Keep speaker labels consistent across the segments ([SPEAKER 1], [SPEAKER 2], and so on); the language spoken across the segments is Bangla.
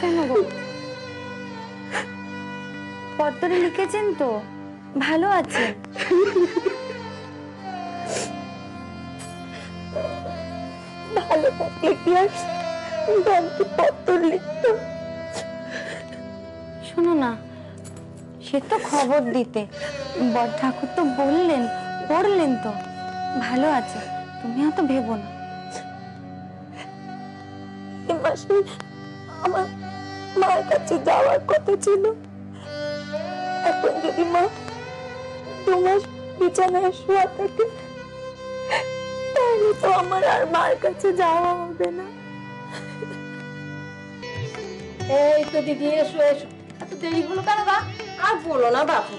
[SPEAKER 1] কেন গো? পত্রে লিখেছেন তো ভালো আছে?
[SPEAKER 2] ভালো থাকলে কি আর পত্র লিখতাম?
[SPEAKER 1] শোনো না, সে তো খবর দিতে, বড় ঠাকুর তো বললেন, পড়লেন তো, ভালো আছে, তুমি অত ভেবো না।
[SPEAKER 2] এই মাসে আমার মার কাছে যাওয়ার কথা ছিল। এখন যদি মা 2 মাস বিছানায় শোয়া থাকে, তাহলে তো আমার আর মার কাছে যাওয়া হবে না।
[SPEAKER 3] এই তো দিদি, এসো এসো। এত দেরি হলো কেন গা? আর বলো না বাপু,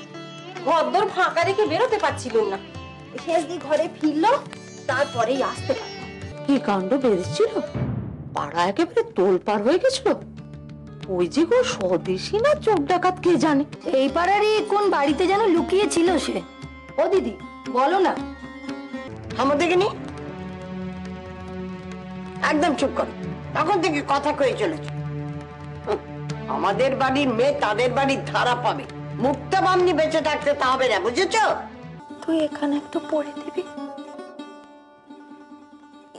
[SPEAKER 3] ঘরদোর ফাঁকা রেখে বেরোতে পারছিলেন না। শেষ দিয়ে ঘরে ফিরলো, তারপরেই আসতে পারল। কি কাণ্ড বেঁধেছিল, পাড়া একেবারে তোলপাড় হয়ে গেছিল। ওই যে গো স্বদেশী না চোখ ডাকাত কে জানে,
[SPEAKER 1] এই পাড়ারই কোন বাড়িতে যেন লুকিয়ে ছিল সে।
[SPEAKER 3] ও দিদি বলো না।
[SPEAKER 4] আমাদের নি একদম চুপ কর, তখন থেকে কথা কয়ে চলেছে। আমাদের বাড়ির মেয়ে তাদের বাড়ির ধারা পাবে, মুক্তা বামনি বেঁচে থাকতে তা হবে না, বুঝেছ?
[SPEAKER 2] তুই এখানে একটু পড়ে দিবি?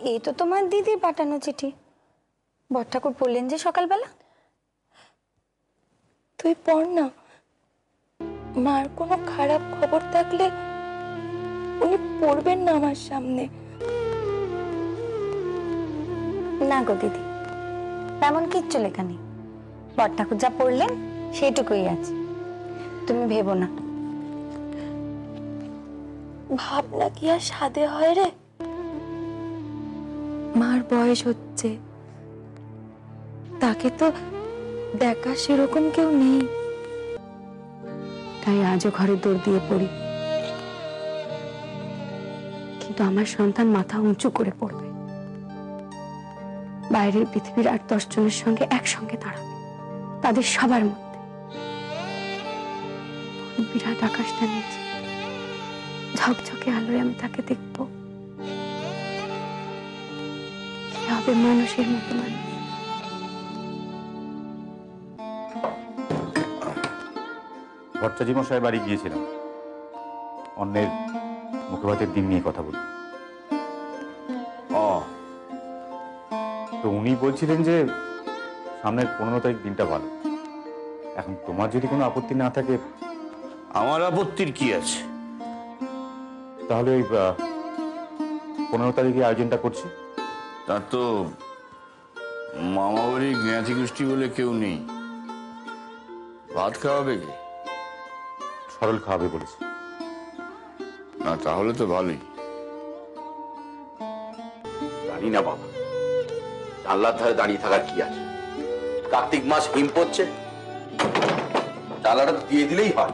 [SPEAKER 1] এই তো তোমার দিদির পাঠানো চিঠি, বড় ঠাকুর বললেন যে সকালবেলা।
[SPEAKER 2] তুই পড় না। মার কোনো খারাপ খবর থাকলে উনি পড়বেন না আমার সামনে।
[SPEAKER 1] না গো দিদি, তেমন কিচ্ছু লেখা নেই, বড় ঠাকুর যা পড়লেন সেইটুকুই আছে, তুমি ভেবো না।
[SPEAKER 2] ভাবনা কি আর সাধে হয় রে? মার বয়স হচ্ছে, তাকে তো দেখা সেরকম কেউ নেই, তাই আজও ঘরে দৌড় দিয়ে পড়ি। কিন্তু আমার সন্তান মাথা উঁচু করে পড়বে, বাইরের পৃথিবীর 8-10 জনের সঙ্গে একসঙ্গে দাঁড়াবে, তাদের সবার মধ্যে। বিরাট আকাশটা নিচে ঝকঝকে আলোয় আমি তাকে দেখবো, কি হবে মানুষের মতো মানুষ।
[SPEAKER 5] ভট্টাচার্য মশাই বাড়ি গিয়েছিলাম, অন্যের মুখে ভাতের দিন নিয়ে কথা বলি। তো উনি বলছিলেন যে সামনের 15 তারিখ দিনটা ভালো। এখন তোমার যদি কোনো আপত্তি না থাকে।
[SPEAKER 6] আমার আপত্তির কি আছে?
[SPEAKER 5] তাহলে ওই 15 তারিখে আয়োজনটা করছি।
[SPEAKER 6] তার তো মামা বাড়ির জ্ঞাতি গোষ্ঠী বলে কেউ নেই, ভাত খাওয়াবে কে?
[SPEAKER 5] সরল খাওয়াবে বলেছে।
[SPEAKER 6] না তাহলে তো ভালোই।
[SPEAKER 7] জানি না বাবা, জানলার ধারে দাঁড়িয়ে থাকার কি আছে? কার্তিক মাস হিম পড়ছে, জানলাটা দিয়ে দিলেই হয়।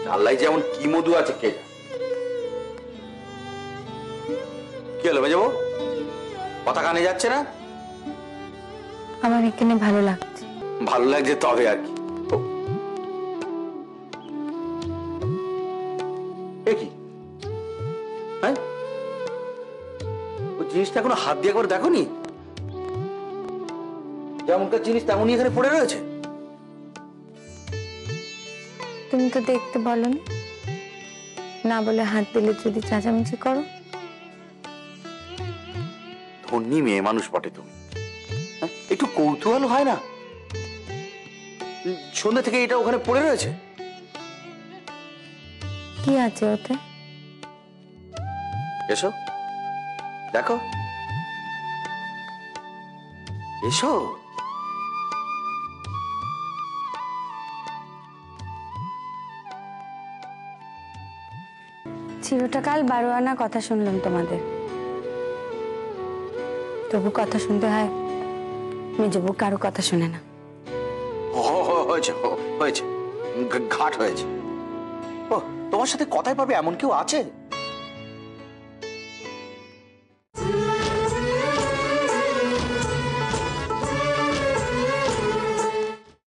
[SPEAKER 7] জানলায় যেমন কি মধু আছে কে জানে। কি হলো মেজো, কথা কানে যাচ্ছে না?
[SPEAKER 1] আমার এখানে ভালো লাগছে।
[SPEAKER 7] ভালো লাগছে তবে আর কি। কি হ্যাঁ, ওই জিনিসটা এখনো হাত দিয়ে করে দেখোনি? যেমনকার জিনিস তেমনই এখানে পড়ে রয়েছে।
[SPEAKER 1] তুমি তো দেখতে বলনি, না বলে হাত দিলে যদি চেঁচামেচি করো।
[SPEAKER 7] ধন্যী মেয়ে মানুষ বটে তুমি, একটু কৌতূহল হয় না? সন্ধ্যা থেকে এটা ওখানে পড়ে রয়েছে।
[SPEAKER 1] কি আছে ওতে?
[SPEAKER 7] এসো দেখো, এসো।
[SPEAKER 1] চিরটা কাল 12 আনা কথা শুনলাম তোমাদের, তবু কথা শুনতে হয়, মেজবু কারো কথা শুনে না।
[SPEAKER 7] হয়েছে হয়েছে, ঘাট হয়েছে। ও, তোমার সাথে কথাই পাবে এমন কেউ আছে?